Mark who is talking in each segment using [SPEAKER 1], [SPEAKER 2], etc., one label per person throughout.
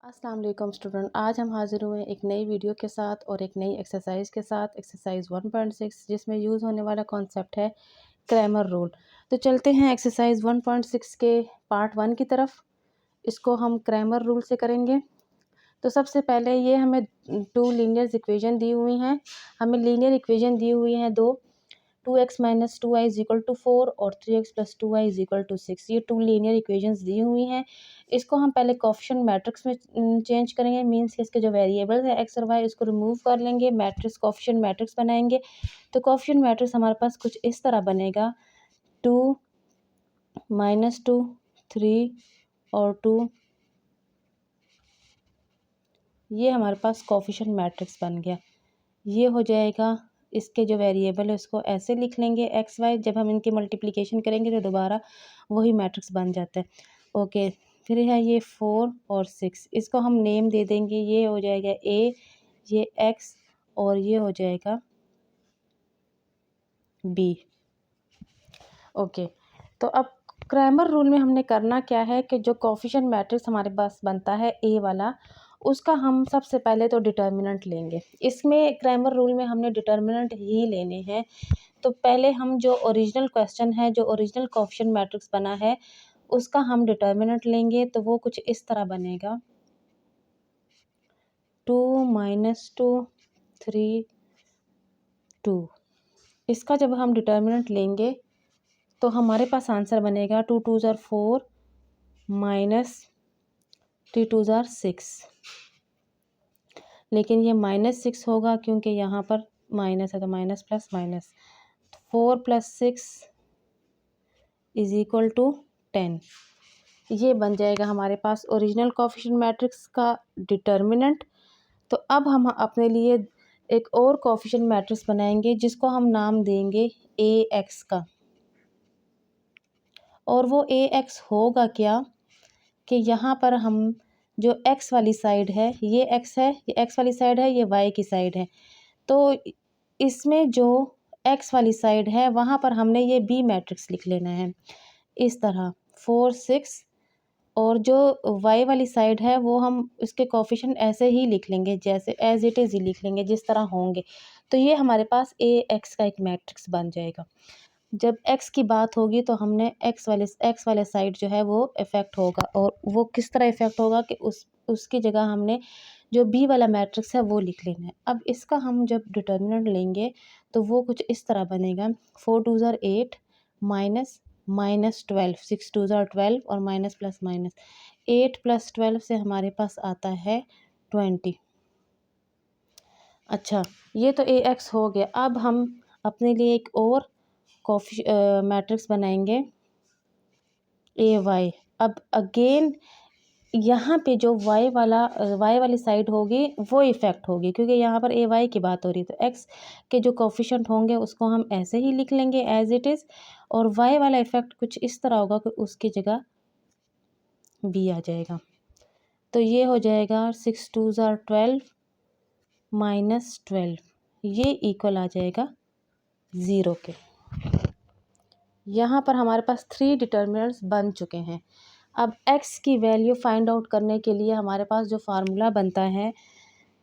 [SPEAKER 1] अस्सलाम वालेकुम स्टूडेंट। आज हम हाजिर हुए एक नई वीडियो के साथ और एक नई एक्सरसाइज के साथ, एक्सरसाइज 1.6 जिसमें यूज़ होने वाला कॉन्सेप्ट है क्रैमर रूल। तो चलते हैं एक्सरसाइज 1.6 के पार्ट 1 की तरफ। इसको हम क्रैमर रूल से करेंगे। तो सबसे पहले ये हमें टू लीनियर इक्वेशन दी हुई हैं। हमें लीनियर इक्वेशन दी हुई हैं दो, 2x minus 2y is equal to 4 और 3x plus 2y is equal to 6। ये टू लीनियर इक्वेशंस दी हुई हैं। इसको हम पहले कोफिशिएंट मैट्रिक्स में चेंज करेंगे, मींस कि इसके जो वेरिएबल्स है x और y उसको रिमूव कर लेंगे, मैट्रिक्स कोफिशिएंट मैट्रिक्स बनाएंगे। तो कोफिशिएंट मैट्रिक्स हमारे पास कुछ इस तरह बनेगा, 2 माइनस 2 3 और 2। ये हमारे पास कोफिशिएंट मैट्रिक्स बन गया। ये हो जाएगा, इसके जो वेरिएबल है उसको ऐसे लिख लेंगे एक्स वाई। जब हम इनकी मल्टीप्लिकेशन करेंगे तो दोबारा वही मैट्रिक्स बन जाता है। ओके, फिर है ये 4 और 6, इसको हम नेम दे देंगे। ये हो जाएगा ए, ये एक्स और ये हो जाएगा बी। ओके, तो अब क्रैमर रूल में हमने करना क्या है कि जो कोफिशिएंट मैट्रिक्स हमारे पास बनता है ए वाला, उसका हम सबसे पहले तो डिटर्मिनेंट लेंगे। इसमें क्रैमर रूल में हमने डिटर्मिनेंट ही लेने हैं। तो पहले हम जो ओरिजिनल क्वेश्चन है, जो ओरिजिनल कोफिशिएंट मैट्रिक्स बना है, उसका हम डिटर्मिनेंट लेंगे। तो वो कुछ इस तरह बनेगा, 2 माइनस 2 3 2। इसका जब हम डिटर्मिनेंट लेंगे तो हमारे पास आंसर बनेगा 2 2 ज़ार 4 माइनस 3 2 ज़ार 6। लेकिन ये -6 होगा क्योंकि यहाँ पर माइनस है, तो minus plus minus, 4 plus 6 is equal to 10। ये बन जाएगा हमारे पास ओरिजिनल कोफिशिएंट मैट्रिक्स का डिटर्मिनेंट। तो अब हम अपने लिए एक और कोफिशिएंट मैट्रिक्स बनाएंगे जिसको हम नाम देंगे ए एक्स का। और वो ए एक्स होगा क्या कि यहाँ पर हम जो एक्स वाली साइड है, ये एक्स है, ये एक्स वाली साइड है, ये वाई की साइड है। तो इसमें जो एक्स वाली साइड है वहाँ पर हमने ये बी मैट्रिक्स लिख लेना है इस तरह 4 6। और जो वाई वाली साइड है वो हम इसके कोफिशिएंट ऐसे ही लिख लेंगे, जैसे एज इट इज़ ही लिख लेंगे जिस तरह होंगे। तो ये हमारे पास ए एक्स का एक मैट्रिक्स बन जाएगा। जब एक्स की बात होगी तो हमने एक्स वाले साइड जो है वो इफ़ेक्ट होगा, और वो किस तरह इफ़ेक्ट होगा कि उसकी जगह हमने जो बी वाला मैट्रिक्स है वो लिख लेना है। अब इसका हम जब डिटर्मिनेंट लेंगे तो वो कुछ इस तरह बनेगा, 4 2 ज़ार 8 माइनस माइनस 12, 6 2 ज़ार 12 और माइनस प्लस माइनस, 8 प्लस 12 से हमारे पास आता है 20। अच्छा, ये तो ए एक्स हो गया। अब हम अपने लिए एक और मैट्रिक्स बनाएंगे ए वाई। अब अगेन यहाँ पे जो वाई वाली साइड होगी वो इफ़ेक्ट होगी, क्योंकि यहाँ पर ए वाई की बात हो रही है। तो एक्स के जो कोफिशिएंट होंगे उसको हम ऐसे ही लिख लेंगे एज इट इज़, और वाई वाला इफ़ेक्ट कुछ इस तरह होगा कि उसकी जगह बी आ जाएगा। तो ये हो जाएगा 6 2 ज़ार 12 माइनस 12, ये इक्वल आ जाएगा 0 के। यहाँ पर हमारे पास 3 डिटर्मिनेंट्स बन चुके हैं। अब x की वैल्यू फाइंड आउट करने के लिए हमारे पास जो फार्मूला बनता है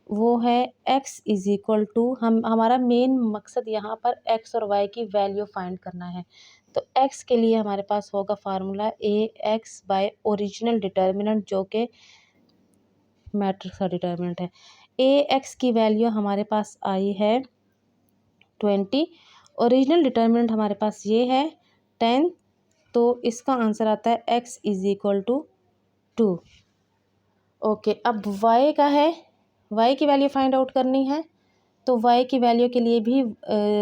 [SPEAKER 1] वो है x इज़ इक्वल टू, हमारा मेन मकसद यहाँ पर x और y की वैल्यू फाइंड करना है। तो x के लिए हमारे पास होगा फार्मूला ए एक्स बाय ओरिजिनल डिटर्मिनेंट, जो कि मैट्रिक्स का डिटर्मिनेंट है। ए एक्स की वैल्यू हमारे पास आई है 20, ओरिजिनल डिटर्मिनेंट हमारे पास ये है 10। तो इसका आंसर आता है x is equal to 2। Okay, अब y का है, y की वैल्यू फाइंड आउट करनी है। तो y की वैल्यू के लिए भी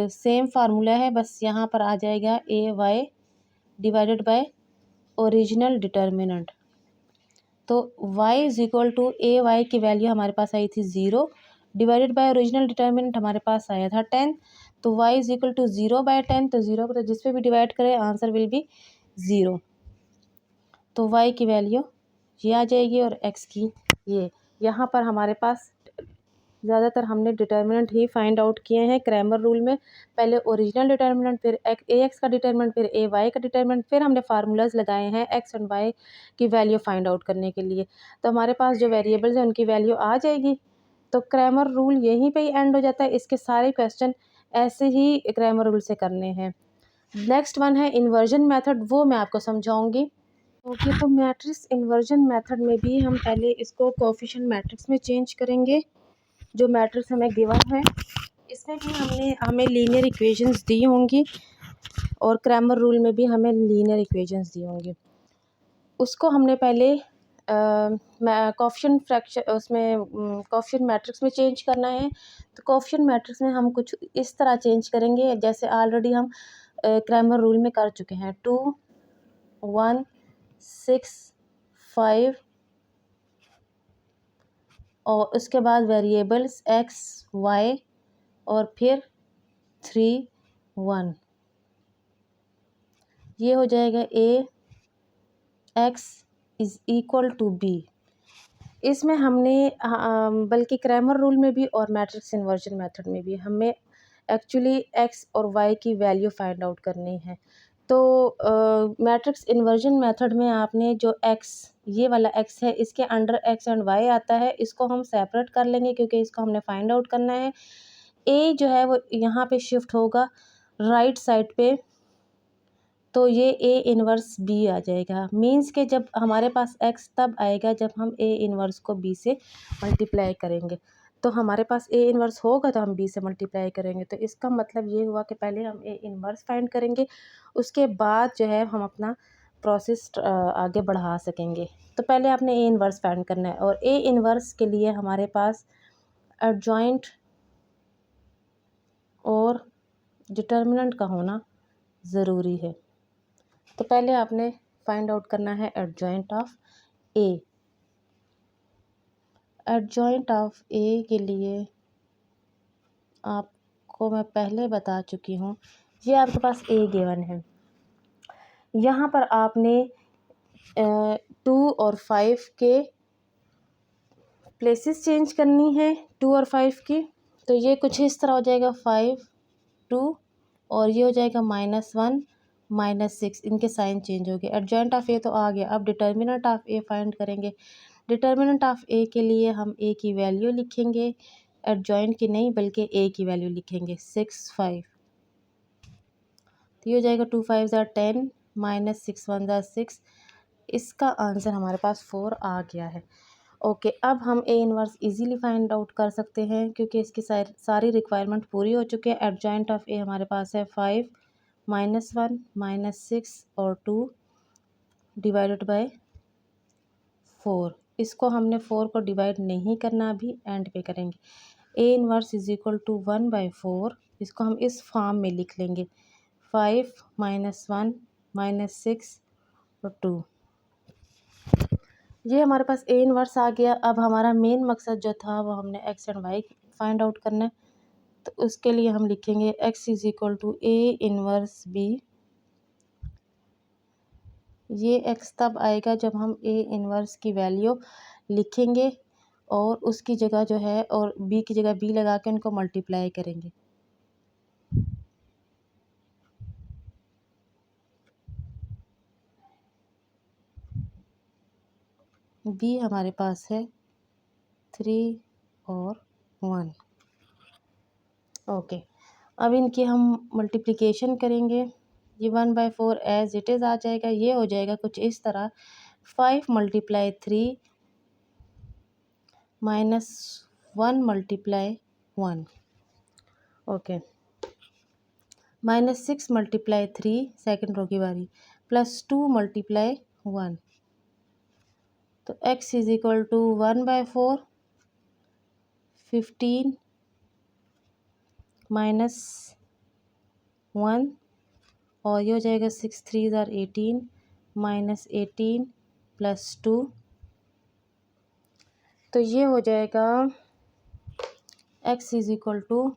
[SPEAKER 1] सेम फार्मूला है, बस यहाँ पर आ जाएगा A Y divided by original determinant. तो y is equal to A Y की वैल्यू हमारे पास आई थी 0 डिवाइडेड बाय ओरिजिनल डिटर्मिनेंट हमारे पास आया था 10। तो y is equal to 0 by 10, तो 0 को तो जिस पे भी डिवाइड करें आंसर विल बी 0। तो y की वैल्यू ये आ जाएगी और x की ये। यहाँ पर हमारे पास ज़्यादातर हमने डिटर्मिनेंट ही फाइंड आउट किए हैं क्रैमर रूल में। पहले ओरिजिनल डिटर्मिनेंट, फिर ए एक्स का डिटर्मिनेंट, फिर ए वाई का डिटर्मिनेंट, फिर हमने फार्मूलाज लगाए हैं एक्स एंड वाई की वैल्यू फाइंड आउट करने के लिए। तो हमारे पास जो वेरिएबल्स हैं उनकी वैल्यू आ जाएगी। तो क्रैमर रूल यहीं पे ही एंड हो जाता है। इसके सारे क्वेश्चन ऐसे ही क्रैमर रूल से करने हैं। नेक्स्ट वन है इन्वर्जन मेथड, वो मैं आपको समझाऊंगी। ओके, तो मैट्रिक्स इन्वर्जन मेथड में भी हम पहले इसको कोएफिशिएंट मैट्रिक्स में चेंज करेंगे। जो मैट्रिक्स हमें गिवन है इसमें भी हमें लीनियर इक्वेशंस दी होंगी और क्रैमर रूल में भी हमें लीनियर इक्वेशंस दी होंगी। उसको हमने पहले कोएफिशिएंट फ्रैक्शन उसमें कोएफिशिएंट मैट्रिक्स में चेंज करना है। तो कोएफिशिएंट मैट्रिक्स में हम कुछ इस तरह चेंज करेंगे जैसे ऑलरेडी हम क्रैमर रूल में कर चुके हैं। 2 1 6 5 और उसके बाद वेरिएबल्स एक्स वाई और फिर 3 1, ये हो जाएगा A X is equal to B. इसमें हमने बल्कि क्रैमर रूल में भी और मैट्रिक्स इन्वर्जन मेथड में भी हमें एक्चुअली एक्स और वाई की वैल्यू फाइंड आउट करनी है। तो मैट्रिक्स इन्वर्जन मेथड में आपने जो एक्स, ये वाला एक्स है, इसके अंडर एक्स एंड वाई आता है, इसको हम सेपरेट कर लेंगे क्योंकि इसको हमने फाइंड आउट करना है। ए जो है वो यहाँ पे शिफ्ट होगा राइट साइड पे, तो ये ए इन्वर्स बी आ जाएगा। मींस के जब हमारे पास एक्स तब आएगा जब हम ए इन्वर्स को बी से मल्टीप्लाई करेंगे। तो हमारे पास ए इन्वर्स होगा तो हम बी से मल्टीप्लाई करेंगे। तो इसका मतलब ये हुआ कि पहले हम ए इन्वर्स फाइंड करेंगे, उसके बाद जो है हम अपना प्रोसेस आगे बढ़ा सकेंगे। तो पहले आपने ए इन्वर्स फाइंड करना है और ए इन्वर्स के लिए हमारे पास एडजॉइंट और डिटर्मिनेंट का होना ज़रूरी है। तो पहले आपने फाइंड आउट करना है adjoint of A. Adjoint of A के लिए आपको मैं पहले बता चुकी हूँ। ये आपके पास ए गिवन है, यहाँ पर आपने 2 और 5 के प्लेसेस चेंज करनी है, 2 और 5 की। तो ये कुछ इस तरह हो जाएगा 5 2 और ये हो जाएगा -1 -6, इनके साइन चेंज हो गए। एडजॉइंट ऑफ ए तो आ गया, अब डिटर्मिनेंट ऑफ ए फाइंड करेंगे। डिटर्मिनेंट ऑफ ए के लिए हम ए की वैल्यू लिखेंगे, एडजॉइंट की नहीं बल्कि ए की वैल्यू लिखेंगे 6 5। तो ये हो जाएगा 2 5 ज़ा 10 -6 1 ज़ा 6। इसका आंसर हमारे पास 4 आ गया है। ओके, अब हम A inverse easily find out कर सकते हैं क्योंकि इसकी सारी रिक्वायरमेंट पूरी हो चुकी है। एडजॉइंट ऑफ ए हमारे पास है 5 -1 -6 और 2 डिवाइडेड बाय 4। इसको हमने 4 को डिवाइड नहीं करना, अभी एंड पे करेंगे। A inverse is equal to 1/4। इसको हम इस फॉर्म में लिख लेंगे 5 -1 -6 और 2। ये हमारे पास ए इन्वर्स आ गया। अब हमारा मेन मकसद जो था वो हमने X and Y find out करना है। तो उसके लिए हम लिखेंगे X is equal to A inverse B. ये एक्स तब आएगा जब हम ए इन्वर्स की वैल्यू लिखेंगे और उसकी जगह जो है और बी की जगह बी लगा के उनको मल्टीप्लाई करेंगे। बी हमारे पास है 3 और 1। ओके, अब इनकी हम मल्टीप्लिकेशन करेंगे। ये 1/4 एज इट इज़ आ जाएगा। ये हो जाएगा कुछ इस तरह 5 × 3 -1 × 1। ओके, -6 × 3 सेकेंड रो की बारी +2 × 1। तो x इज़ इक्वल टू 1/4 15 -1 और ये हो जाएगा 6 3 ज़ार 18 -18 +2। तो ये हो जाएगा x is equal to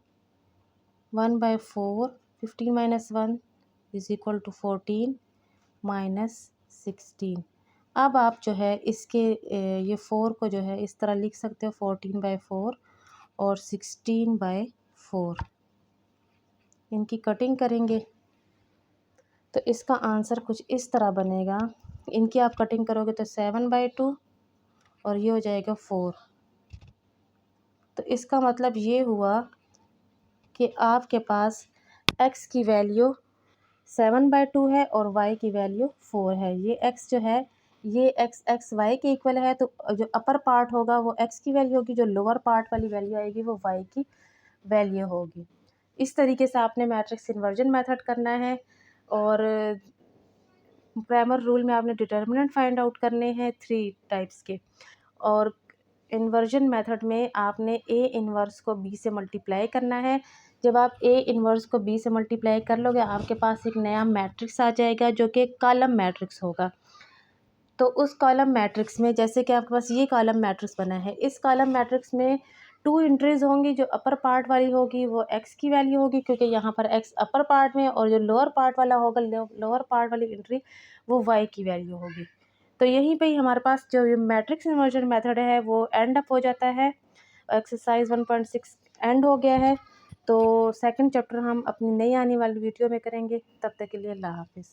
[SPEAKER 1] 1/4 15 -1 is equal to 14 -16। अब आप जो है इसके ये 4 को जो है इस तरह लिख सकते हो 14/4 और 16/4। इनकी कटिंग करेंगे तो इसका आंसर कुछ इस तरह बनेगा। इनकी आप कटिंग करोगे तो 7/2 और ये हो जाएगा 4। तो इसका मतलब ये हुआ कि आपके पास x की वैल्यू 7/2 है और y की वैल्यू 4 है। ये x जो है ये x y के इक्वल है, तो जो अपर पार्ट होगा वो x की वैल्यू होगी, जो लोअर पार्ट वाली वैल्यू आएगी वो y की वैल्यू होगी। इस तरीके से आपने मैट्रिक्स इन्वर्जन मेथड करना है। और प्राइमर रूल में आपने डिटर्मिनेंट फाइंड आउट करने हैं 3 टाइप्स के। और इन्वर्जन मेथड में आपने ए इन्वर्स को बी से मल्टीप्लाई करना है। जब आप ए इन्वर्स को बी से मल्टीप्लाई कर लोगे आपके पास एक नया मैट्रिक्स आ जाएगा जो कि कॉलम मैट्रिक्स होगा। तो उस कॉलम मैट्रिक्स में जैसे कि आपके पास ये कॉलम मैट्रिक्स बना है, इस कॉलम मैट्रिक्स में 2 एंट्रीज होंगी। जो अपर पार्ट वाली होगी वो x की वैल्यू होगी, क्योंकि यहाँ पर x अपर पार्ट में, और जो लोअर पार्ट वाला होगा लोअर पार्ट वाली एंट्री वो y की वैल्यू होगी। तो यहीं पे ही हमारे पास जो ये मैट्रिक्स इन्वर्जन मेथड है वो एंड अप हो जाता है। एक्सरसाइज 1.6 एंड हो गया है। तो सेकंड चैप्टर हम अपनी नई आने वाली वीडियो में करेंगे। तब तक के लिए अल्लाह हाफिज़।